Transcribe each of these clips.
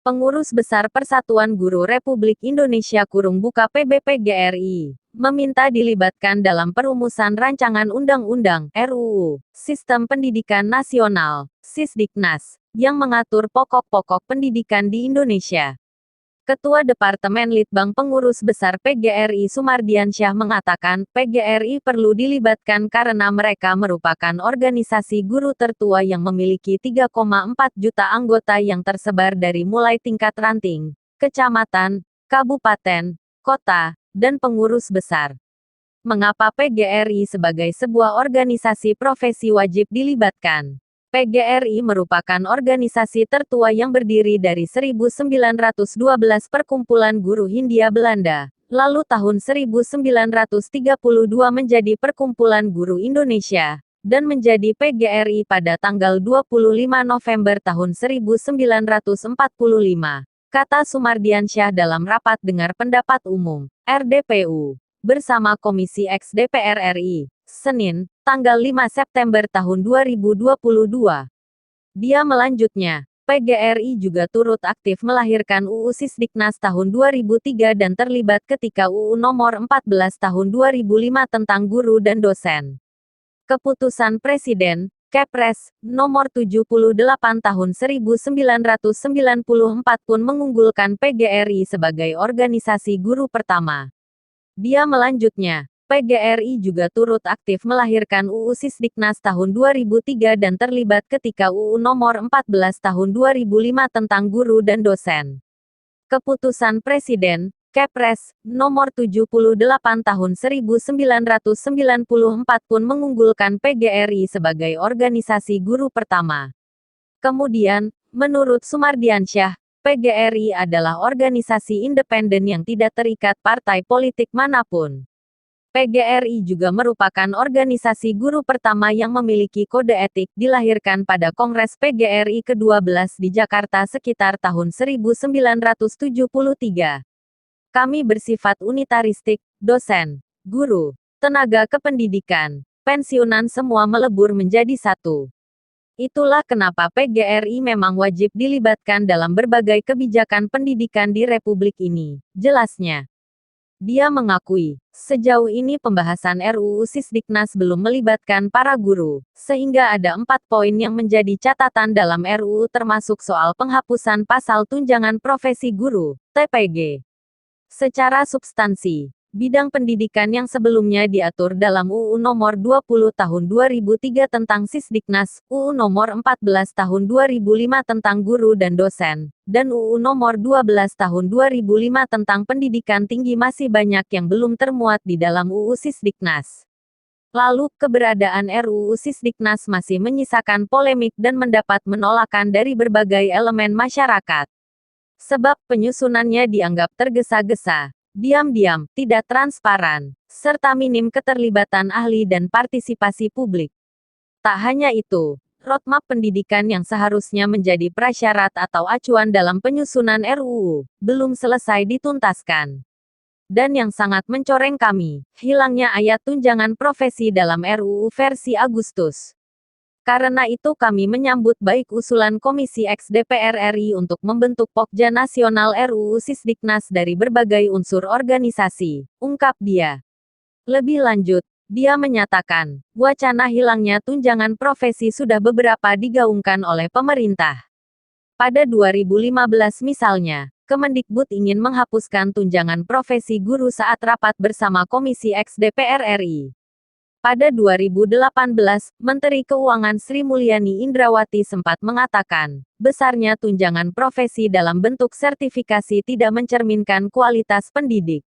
Pengurus Besar Persatuan Guru Republik Indonesia (PBPGRI) meminta dilibatkan dalam perumusan rancangan undang-undang (RUU) Sistem Pendidikan Nasional (Sisdiknas) yang mengatur pokok-pokok pendidikan di Indonesia. Ketua Departemen Litbang Pengurus Besar PGRI Sumardiansyah mengatakan, PGRI perlu dilibatkan karena mereka merupakan organisasi guru tertua yang memiliki 3,4 juta anggota yang tersebar dari mulai tingkat ranting, kecamatan, kabupaten, kota, dan pengurus besar. Mengapa PGRI sebagai sebuah organisasi profesi wajib dilibatkan? PGRI merupakan organisasi tertua yang berdiri dari 1912 Perkumpulan Guru Hindia Belanda, lalu tahun 1932 menjadi Perkumpulan Guru Indonesia, dan menjadi PGRI pada tanggal 25 November tahun 1945, kata Sumardiansyah dalam rapat dengar pendapat umum, RDPU, bersama Komisi X DPR RI, Senin, tanggal 5 September tahun 2022. Dia melanjutnya, PGRI juga turut aktif melahirkan UU Sisdiknas tahun 2003 dan terlibat ketika UU Nomor 14 tahun 2005 tentang guru dan dosen. Keputusan Presiden, Kepres, Nomor 78 tahun 1994 pun mengunggulkan PGRI sebagai organisasi guru pertama. Dia melanjutnya, PGRI juga turut aktif melahirkan UU Sisdiknas tahun 2003 dan terlibat ketika UU Nomor 14 tahun 2005 tentang guru dan dosen. Keputusan Presiden, Kepres, Nomor 78 tahun 1994 pun mengunggulkan PGRI sebagai organisasi guru pertama. Kemudian, menurut Sumardiansyah, PGRI adalah organisasi independen yang tidak terikat partai politik manapun. PGRI juga merupakan organisasi guru pertama yang memiliki kode etik, dilahirkan pada Kongres PGRI ke-12 di Jakarta sekitar tahun 1973. Kami bersifat unitaristik, dosen, guru, tenaga kependidikan, pensiunan semua melebur menjadi satu. Itulah kenapa PGRI memang wajib dilibatkan dalam berbagai kebijakan pendidikan di Republik ini, jelasnya. Dia mengakui, sejauh ini pembahasan RUU Sisdiknas belum melibatkan para guru, sehingga ada 4 poin yang menjadi catatan dalam RUU termasuk soal penghapusan pasal tunjangan profesi guru, TPG. Secara substansi, bidang pendidikan yang sebelumnya diatur dalam UU Nomor 20 Tahun 2003 tentang Sisdiknas, UU Nomor 14 Tahun 2005 tentang guru dan dosen, dan UU Nomor 12 Tahun 2005 tentang pendidikan tinggi masih banyak yang belum termuat di dalam UU Sisdiknas. Lalu, keberadaan RUU Sisdiknas masih menyisakan polemik dan mendapat penolakan dari berbagai elemen masyarakat. Sebab penyusunannya dianggap tergesa-gesa, diam-diam, tidak transparan, serta minim keterlibatan ahli dan partisipasi publik. Tak hanya itu, roadmap pendidikan yang seharusnya menjadi prasyarat atau acuan dalam penyusunan RUU, belum selesai dituntaskan. Dan yang sangat mencoreng kami, hilangnya ayat tunjangan profesi dalam RUU versi Agustus. Karena itu kami menyambut baik usulan Komisi X DPR RI untuk membentuk Pokja Nasional RUU Sisdiknas dari berbagai unsur organisasi, ungkap dia. Lebih lanjut, dia menyatakan, wacana hilangnya tunjangan profesi sudah beberapa digaungkan oleh pemerintah. Pada 2015 misalnya, Kemendikbud ingin menghapuskan tunjangan profesi guru saat rapat bersama Komisi X DPR RI. Pada 2018, Menteri Keuangan Sri Mulyani Indrawati sempat mengatakan, besarnya tunjangan profesi dalam bentuk sertifikasi tidak mencerminkan kualitas pendidik.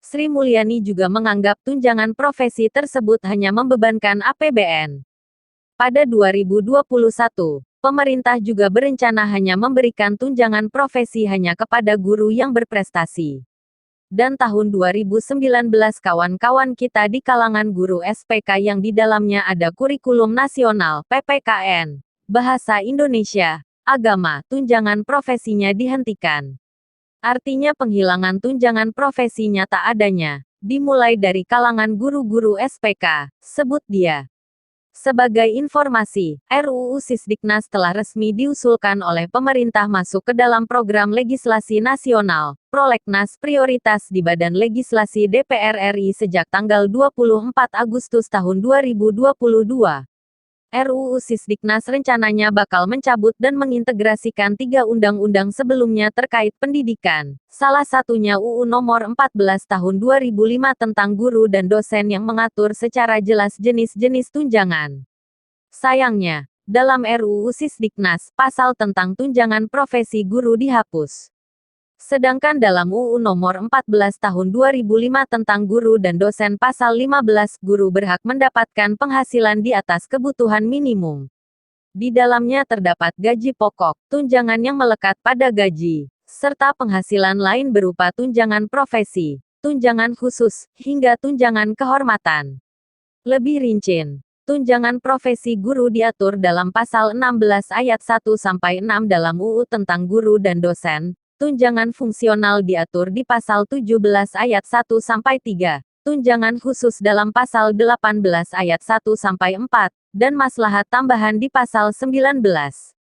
Sri Mulyani juga menganggap tunjangan profesi tersebut hanya membebankan APBN. Pada 2021, pemerintah juga berencana hanya memberikan tunjangan profesi hanya kepada guru yang berprestasi. Dan tahun 2019 kawan-kawan kita di kalangan guru SPK yang di dalamnya ada kurikulum nasional, PPKN, bahasa Indonesia, agama, tunjangan profesinya dihentikan. Artinya penghilangan tunjangan profesi nyata adanya, dimulai dari kalangan guru-guru SPK, sebut dia. Sebagai informasi, RUU Sisdiknas telah resmi diusulkan oleh pemerintah masuk ke dalam program legislasi nasional, Prolegnas Prioritas di Badan Legislasi DPR RI sejak tanggal 24 Agustus tahun 2022. RUU Sisdiknas rencananya bakal mencabut dan mengintegrasikan 3 undang-undang sebelumnya terkait pendidikan. Salah satunya UU Nomor 14 Tahun 2005 tentang guru dan dosen yang mengatur secara jelas jenis-jenis tunjangan. Sayangnya, dalam RUU Sisdiknas, pasal tentang tunjangan profesi guru dihapus. Sedangkan dalam UU Nomor 14 Tahun 2005 tentang guru dan dosen pasal 15, guru berhak mendapatkan penghasilan di atas kebutuhan minimum. Di dalamnya terdapat gaji pokok, tunjangan yang melekat pada gaji, serta penghasilan lain berupa tunjangan profesi, tunjangan khusus, hingga tunjangan kehormatan. Lebih rinci, tunjangan profesi guru diatur dalam pasal 16 ayat 1-6 dalam UU tentang guru dan dosen. Tunjangan fungsional diatur di pasal 17 ayat 1-3, tunjangan khusus dalam pasal 18 ayat 1-4, dan maslahat tambahan di pasal 19.